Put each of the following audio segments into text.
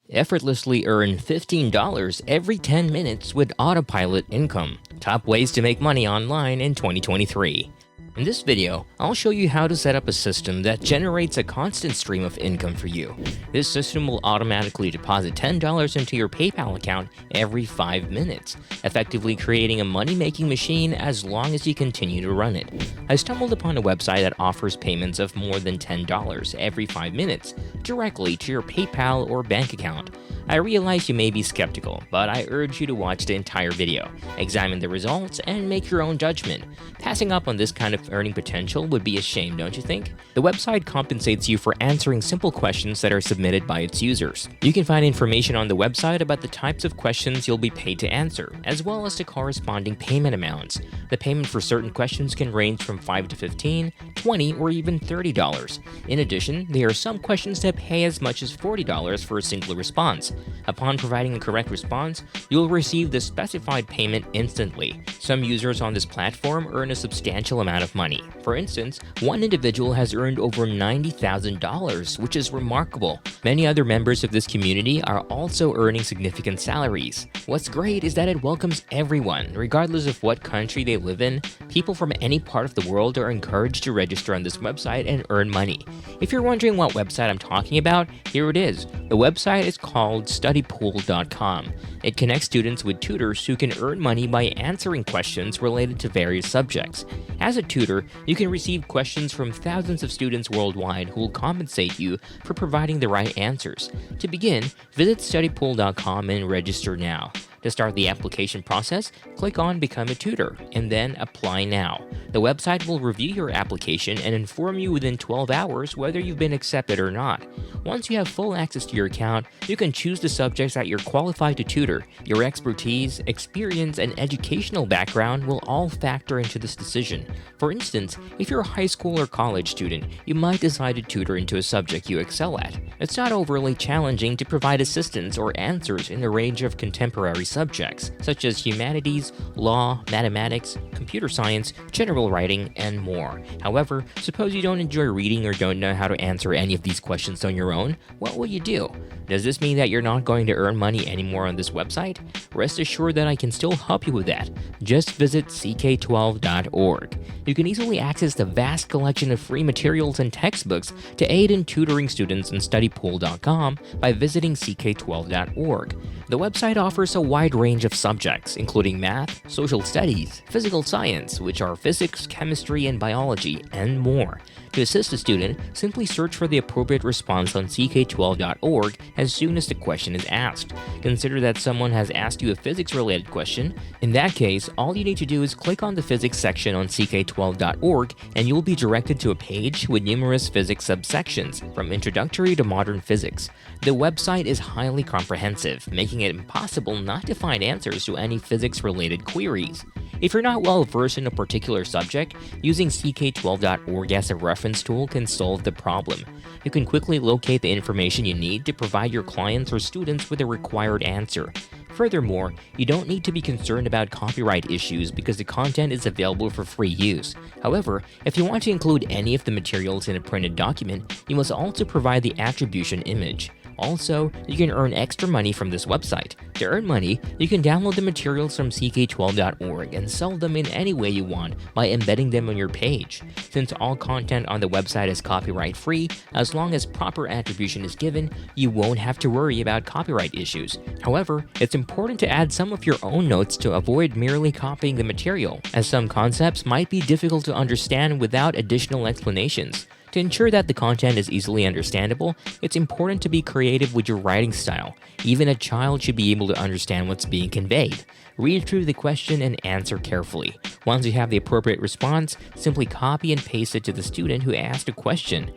Effortlessly earn $15 every 10 minutes with Autopilot income. Top ways to make money online in 2023. In this video, I'll show you how to set up a system that generates a constant stream of income for you. This system will automatically deposit $10 into your PayPal account every 5 minutes, effectively creating a money-making machine as long as you continue to run it. I stumbled upon a website that offers payments of more than $10 every 5 minutes directly to your PayPal or bank account. I realize you may be skeptical, but I urge you to watch the entire video, examine the results, and make your own judgment. Passing up on this kind of earning potential would be a shame, don't you think? The website compensates you for answering simple questions that are submitted by its users. You can find information on the website about the types of questions you'll be paid to answer, as well as the corresponding payment amounts. The payment for certain questions can range from $5 to $15, $20, or even $30. In addition, there are some questions that pay as much as $40 for a single response. Upon providing a correct response, you'll receive the specified payment instantly. Some users on this platform earn a substantial amount of money. For instance, one individual has earned over $90,000, which is remarkable. Many other members of this community are also earning significant salaries. What's great is that it welcomes everyone, regardless of what country they live in. People from any part of the world are encouraged to register on this website and earn money. If you're wondering what website I'm talking about, here it is. The website is called Studypool.com. It connects students with tutors who can earn money by answering questions related to various subjects. As a tutor, you can receive questions from thousands of students worldwide who will compensate you for providing the right answers. To begin, visit Studypool.com and register now. To start the application process, click on Become a Tutor and then Apply Now. The website will review your application and inform you within 12 hours whether you've been accepted or not. Once you have full access to your account, you can choose the subjects that you're qualified to tutor. Your expertise, experience, and educational background will all factor into this decision. For instance, if you're a high school or college student, you might decide to tutor into a subject you excel at. It's not overly challenging to provide assistance or answers in a range of contemporary subjects, such as humanities, law, mathematics, computer science, general writing, and more. However, suppose you don't enjoy reading or don't know how to answer any of these questions on your own, what will you do? Does this mean that you're not going to earn money anymore on this website? Rest assured that I can still help you with that. Just visit ck12.org. You can easily access the vast collection of free materials and textbooks to aid in tutoring students in studypool.com by visiting ck12.org. The website offers a wide range of subjects, including math, social studies, physical science, which are physics, chemistry, and biology, and more. To assist a student, simply search for the appropriate response on ck12.org as soon as the question is asked. Consider that someone has asked you a physics-related question. In that case, all you need to do is click on the physics section on ck12.org and you'll be directed to a page with numerous physics subsections, from introductory to modern physics. The website is highly comprehensive, making it impossible not to find answers to any physics-related queries. If you're not well versed in a particular subject, using ck12.org as a reference tool can solve the problem. You can quickly locate the information you need to provide your clients or students with the required answer. Furthermore, you don't need to be concerned about copyright issues because the content is available for free use. However, if you want to include any of the materials in a printed document, you must also provide the attribution image. Also, you can earn extra money from this website. To earn money, you can download the materials from ck12.org and sell them in any way you want by embedding them on your page. Since all content on the website is copyright-free, as long as proper attribution is given, you won't have to worry about copyright issues. However, it's important to add some of your own notes to avoid merely copying the material, as some concepts might be difficult to understand without additional explanations. To ensure that the content is easily understandable, it's important to be creative with your writing style. Even a child should be able to understand what's being conveyed. Read through the question and answer carefully. Once you have the appropriate response, simply copy and paste it to the student who asked a question.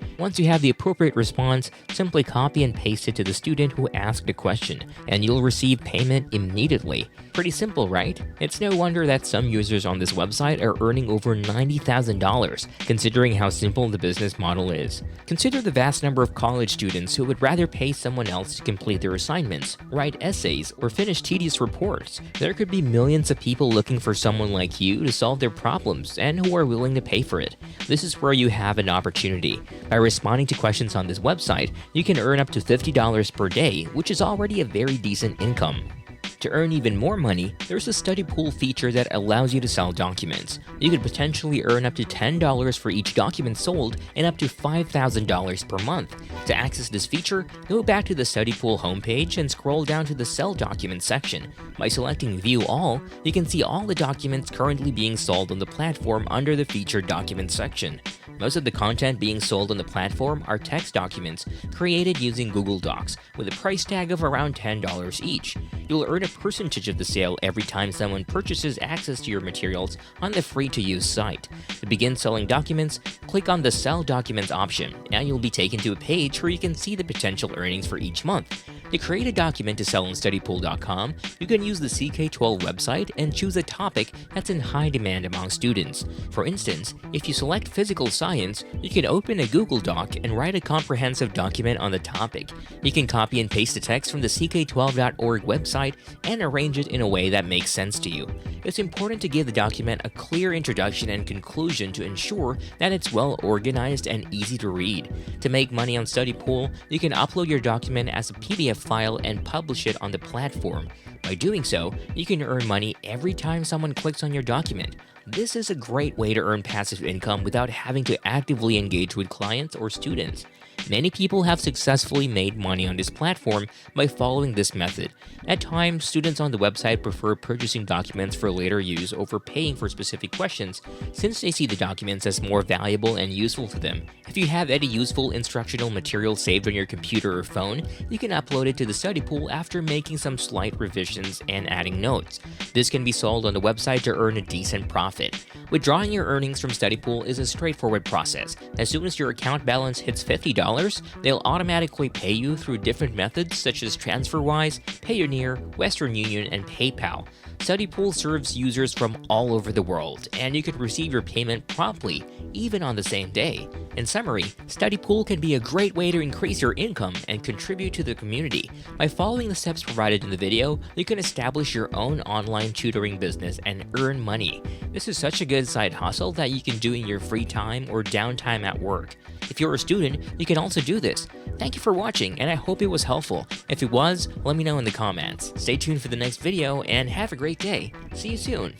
And you'll receive payment immediately. Pretty simple, right? It's no wonder that some users on this website are earning over $90,000, considering how simple the business model model is. Consider the vast number of college students who would rather pay someone else to complete their assignments, write essays, or finish tedious reports. There could be millions of people looking for someone like you to solve their problems and who are willing to pay for it. This is where you have an opportunity. By responding to questions on this website, you can earn up to $50 per day, which is already a very decent income. To earn even more money, there's a Studypool feature that allows you to sell documents. You could potentially earn up to $10 for each document sold and up to $5,000 per month. To access this feature, go back to the Studypool homepage and scroll down to the Sell Documents section. By selecting View All, you can see all the documents currently being sold on the platform under the Featured Documents section. Most of the content being sold on the platform are text documents created using Google Docs with a price tag of around $10 each. You'll earn a percentage of the sale every time someone purchases access to your materials on the free-to-use site. To begin selling documents, click on the Sell Documents option, and you'll be taken to a page where you can see the potential earnings for each month. To create a document to sell on Studypool.com, you can use the CK12 website and choose a topic that's in high demand among students. For instance, if you select physical science, you can open a Google Doc and write a comprehensive document on the topic. You can copy and paste the text from the ck12.org website and arrange it in a way that makes sense to you. It's important to give the document a clear introduction and conclusion to ensure that it's well organized and easy to read. To make money on Studypool, you can upload your document as a PDF file and publish it on the platform. By doing so, you can earn money every time someone clicks on your document. This is a great way to earn passive income without having to actively engage with clients or students. Many people have successfully made money on this platform by following this method. At times, students on the website prefer purchasing documents for later use over paying for specific questions, since they see the documents as more valuable and useful to them. If you have any useful instructional material saved on your computer or phone, you can upload it to the Studypool after making some slight revisions and adding notes. This can be sold on the website to earn a decent profit. Withdrawing your earnings from Studypool is a straightforward process. As soon as your account balance hits $50, they'll automatically pay you through different methods such as TransferWise, Payoneer, Western Union, and PayPal. Studypool serves users from all over the world, and you can receive your payment promptly, even on the same day. In summary, Studypool can be a great way to increase your income and contribute to the community. By following the steps provided in the video, you can establish your own online tutoring business and earn money. This is such a good side hustle that you can do in your free time or downtime at work. If you're a student, you can also do this. Thank you for watching, and I hope it was helpful. If it was, let me know in the comments. Stay tuned for the next video, and have a great day. See you soon.